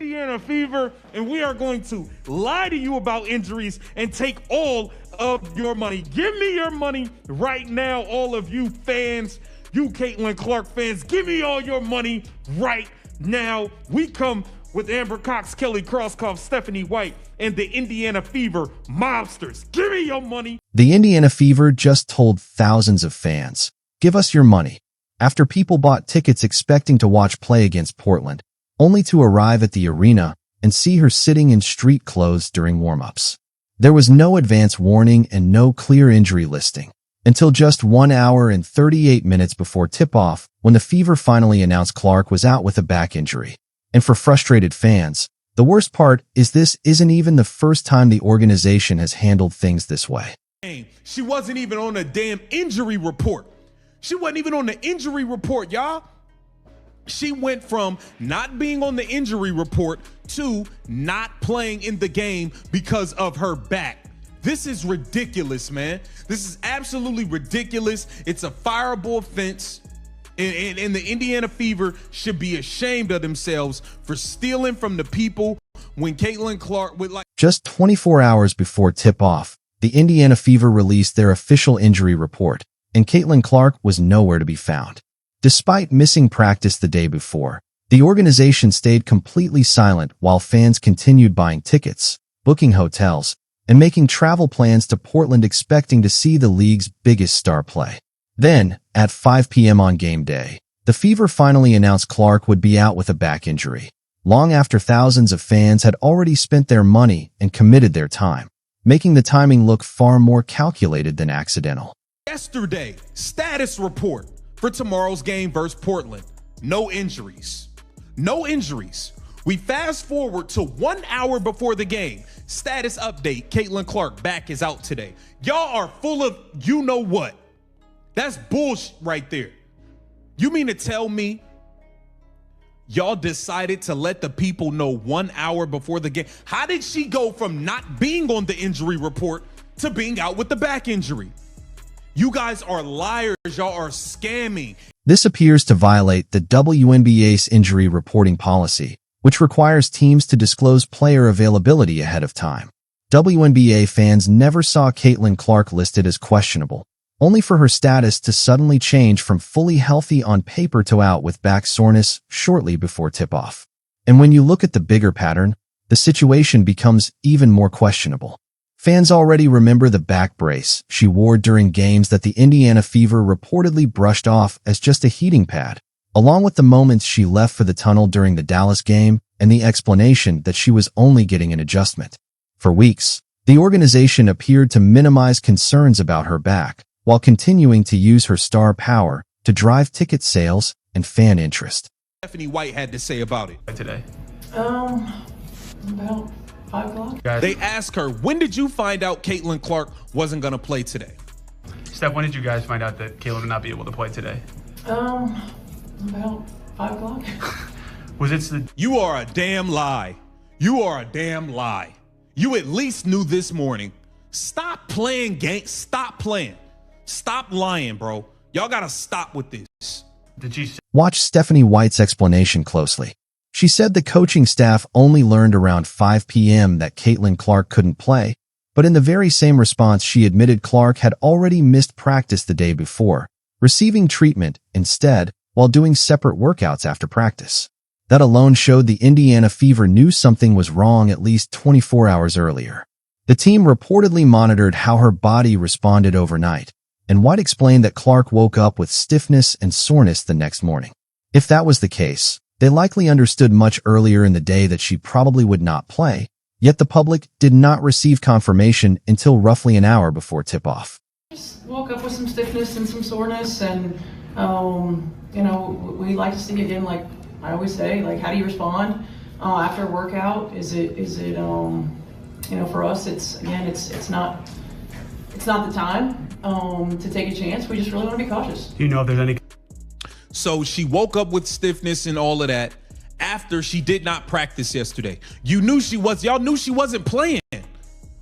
Indiana Fever, and we are going to lie to you about injuries and take all of your money. Give me your money right now, all of you fans, you Caitlin Clark fans. Give me all your money right now. We come with Amber Cox, Kelly Crosskopf, Stephanie White, and the Indiana Fever mobsters. Give me your money. The Indiana Fever just told thousands of fans, "Give us your money," after people bought tickets expecting to watch play against Portland, only to arrive at the arena and see her sitting in street clothes during warm-ups. There was no advance warning and no clear injury listing until just 1 hour and 38 minutes before tip-off, when the Fever finally announced Clark was out with a back injury. And for frustrated fans, the worst part is this isn't even the first time the organization has handled things this way. She wasn't even on a damn injury report. She wasn't even on the injury report, y'all. She went from not being on the injury report to not playing in the game because of her back. This is ridiculous, man. This is absolutely ridiculous. It's a fireable offense. And the Indiana Fever should be ashamed of themselves for stealing from the people when Caitlin Clark would like. Just 24 hours before tip-off, the Indiana Fever released their official injury report, and Caitlin Clark was nowhere to be found. Despite missing practice the day before, the organization stayed completely silent while fans continued buying tickets, booking hotels, and making travel plans to Portland expecting to see the league's biggest star play. Then, at 5 p.m. on game day, the Fever finally announced Clark would be out with a back injury, long after thousands of fans had already spent their money and committed their time, making the timing look far more calculated than accidental. Yesterday, status report for tomorrow's game versus Portland. No injuries. No injuries. We fast forward to 1 hour before the game. Status update, Caitlin Clark back is out today. Y'all are full of you know what. That's bullshit right there. You mean to tell me y'all decided to let the people know 1 hour before the game? How did she go from not being on the injury report to being out with the back injury? You guys are liars. Y'all are scamming. This appears to violate the WNBA's injury reporting policy, which requires teams to disclose player availability ahead of time. WNBA fans never saw Caitlin Clark listed as questionable, only for her status to suddenly change from fully healthy on paper to out with back soreness shortly before tip-off. And when you look at the bigger pattern, the situation becomes even more questionable. Fans already remember the back brace she wore during games that the Indiana Fever reportedly brushed off as just a heating pad, along with the moments she left for the tunnel during the Dallas game and the explanation that she was only getting an adjustment. For weeks, the organization appeared to minimize concerns about her back, while continuing to use her star power to drive ticket sales and fan interest. Stephanie White had to say about it today. About 5 o'clock. They asked her, when did you find out Caitlin Clark wasn't going to play today? Steph, when did you guys find out that Caitlin would not be able to play today? About 5 o'clock. Was it the... You are a damn lie. You are a damn lie. You at least knew this morning. Stop playing games. Stop playing. Stop lying, bro. Y'all got to stop with this. Did she... Watch Stephanie White's explanation closely. She said the coaching staff only learned around 5 p.m. that Caitlin Clark couldn't play, but in the very same response she admitted Clark had already missed practice the day before, receiving treatment instead while doing separate workouts after practice. That alone showed the Indiana Fever knew something was wrong at least 24 hours earlier. The team reportedly monitored how her body responded overnight, and White explained that Clark woke up with stiffness and soreness the next morning. If that was the case, they likely understood much earlier in the day that she probably would not play, yet the public did not receive confirmation until roughly an hour before tip-off. Just woke up with some stiffness and some soreness, and we like to see again, like I always say, like, how do you respond after a workout? Is it for us, it's not the time to take a chance. We just really want to be cautious. Do you know if there's any... So she woke up with stiffness and all of that after she did not practice yesterday. Y'all knew she wasn't playing.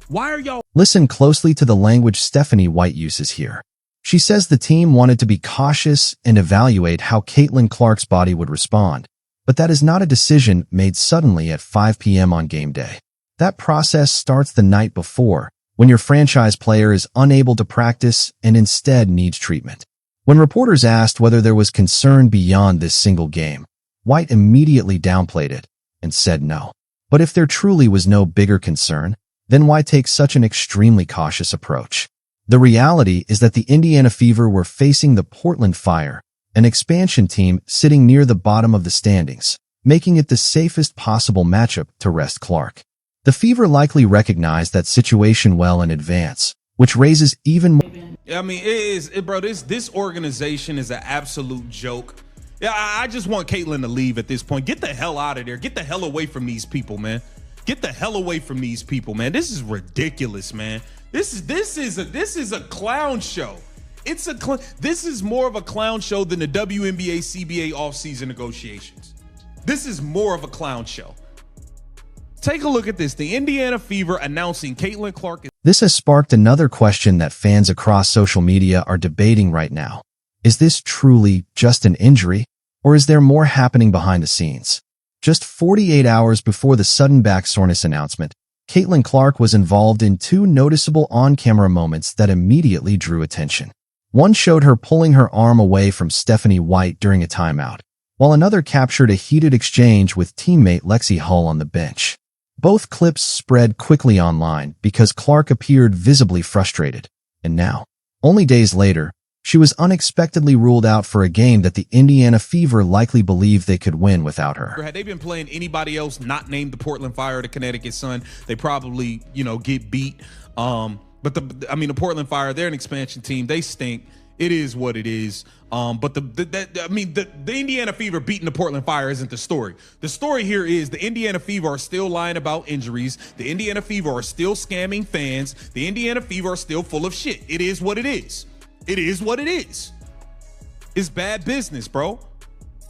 Why are y'all... Listen closely to the language Stephanie White uses here. She says the team wanted to be cautious and evaluate how Caitlin Clark's body would respond, But that is not a decision made suddenly at 5 p.m. on game day. That process starts the night before, when your franchise player is unable to practice and instead needs treatment. When reporters asked whether there was concern beyond this single game, White immediately downplayed it and said no. But if there truly was no bigger concern, then why take such an extremely cautious approach? The reality is that the Indiana Fever were facing the Portland Fire, an expansion team sitting near the bottom of the standings, making it the safest possible matchup to rest Clark. The Fever likely recognized that situation well in advance, which raises even more. I mean, bro, this organization is an absolute joke. Yeah, I just want Caitlyn to leave at this point. Get the hell out of there. Get the hell away from these people, man. Get the hell away from these people, man. This is ridiculous, man. This is a clown show. This is more of a clown show than the WNBA CBA offseason negotiations. This is more of a clown show. Take a look at this. The Indiana Fever announcing Caitlyn Clark. This has sparked another question that fans across social media are debating right now. Is this truly just an injury, or is there more happening behind the scenes? Just 48 hours before the sudden back soreness announcement, Caitlyn Clark was involved in two noticeable on-camera moments that immediately drew attention. One showed her pulling her arm away from Stephanie White during a timeout, while another captured a heated exchange with teammate Lexi Hull on the bench. Both clips spread quickly online because Clark appeared visibly frustrated, and now, only days later, she was unexpectedly ruled out for a game that the Indiana Fever likely believed they could win without her. Had they been playing anybody else not named the Portland Fire or the Connecticut Sun, they probably, get beat. But the Portland Fire, they're an expansion team. They stink. It is what it is. But the Indiana Fever beating the Portland Fire isn't the story. The story here is the Indiana Fever are still lying about injuries. The Indiana Fever are still scamming fans. The Indiana Fever are still full of shit. It is what it is. It is what it is. It's bad business, bro.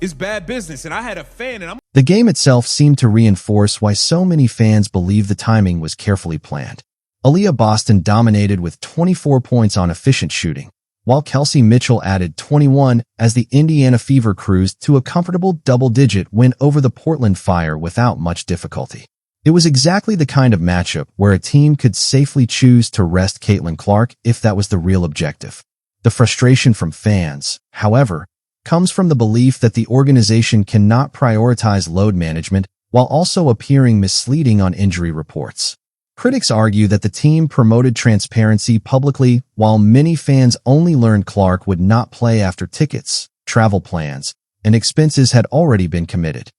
It's bad business. And I had a fan, and The game itself seemed to reinforce why so many fans believe the timing was carefully planned. Aaliyah Boston dominated with 24 points on efficient shooting, while Kelsey Mitchell added 21 as the Indiana Fever cruised to a comfortable double-digit win over the Portland Fire without much difficulty. It was exactly the kind of matchup where a team could safely choose to rest Caitlyn Clark if that was the real objective. The frustration from fans, however, comes from the belief that the organization cannot prioritize load management while also appearing misleading on injury reports. Critics argue that the team promoted transparency publicly while many fans only learned Clark would not play after tickets, travel plans, and expenses had already been committed.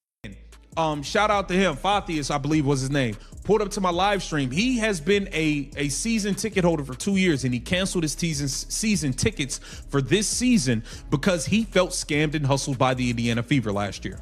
Shout out to him. Fathius, I believe was his name. Pulled up to my live stream. He has been a season ticket holder for 2 years, and he canceled his season tickets for this season because he felt scammed and hustled by the Indiana Fever last year.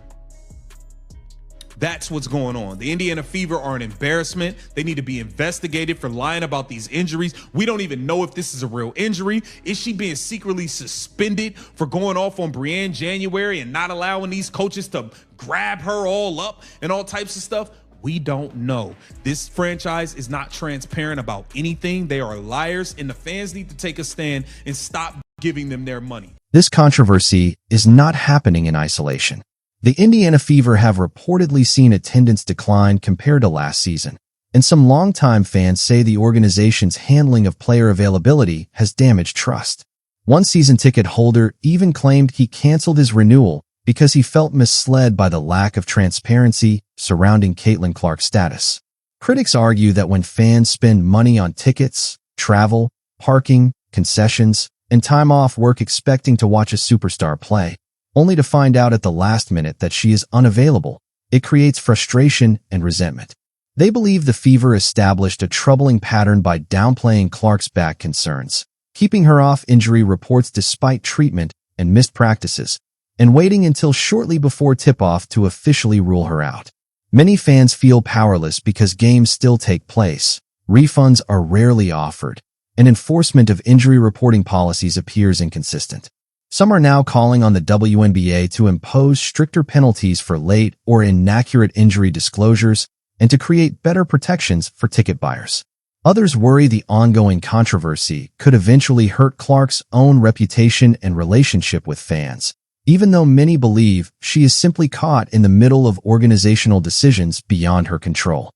That's what's going on. The Indiana Fever are an embarrassment. They need to be investigated for lying about these injuries. We don't even know if this is a real injury. Is she being secretly suspended for going off on Brianne January and not allowing these coaches to grab her all up and all types of stuff? We don't know. This franchise is not transparent about anything. They are liars, and the fans need to take a stand and stop giving them their money. This controversy is not happening in isolation. The Indiana Fever have reportedly seen attendance decline compared to last season, and some longtime fans say the organization's handling of player availability has damaged trust. One season ticket holder even claimed he canceled his renewal because he felt misled by the lack of transparency surrounding Caitlyn Clark's status. Critics argue that when fans spend money on tickets, travel, parking, concessions, and time off work expecting to watch a superstar play, only to find out at the last minute that she is unavailable, it creates frustration and resentment. They believe the Fever established a troubling pattern by downplaying Clark's back concerns, keeping her off injury reports despite treatment and missed practices, and waiting until shortly before tip-off to officially rule her out. Many fans feel powerless because games still take place, refunds are rarely offered, and enforcement of injury reporting policies appears inconsistent. Some are now calling on the WNBA to impose stricter penalties for late or inaccurate injury disclosures and to create better protections for ticket buyers. Others worry the ongoing controversy could eventually hurt Clark's own reputation and relationship with fans, even though many believe she is simply caught in the middle of organizational decisions beyond her control.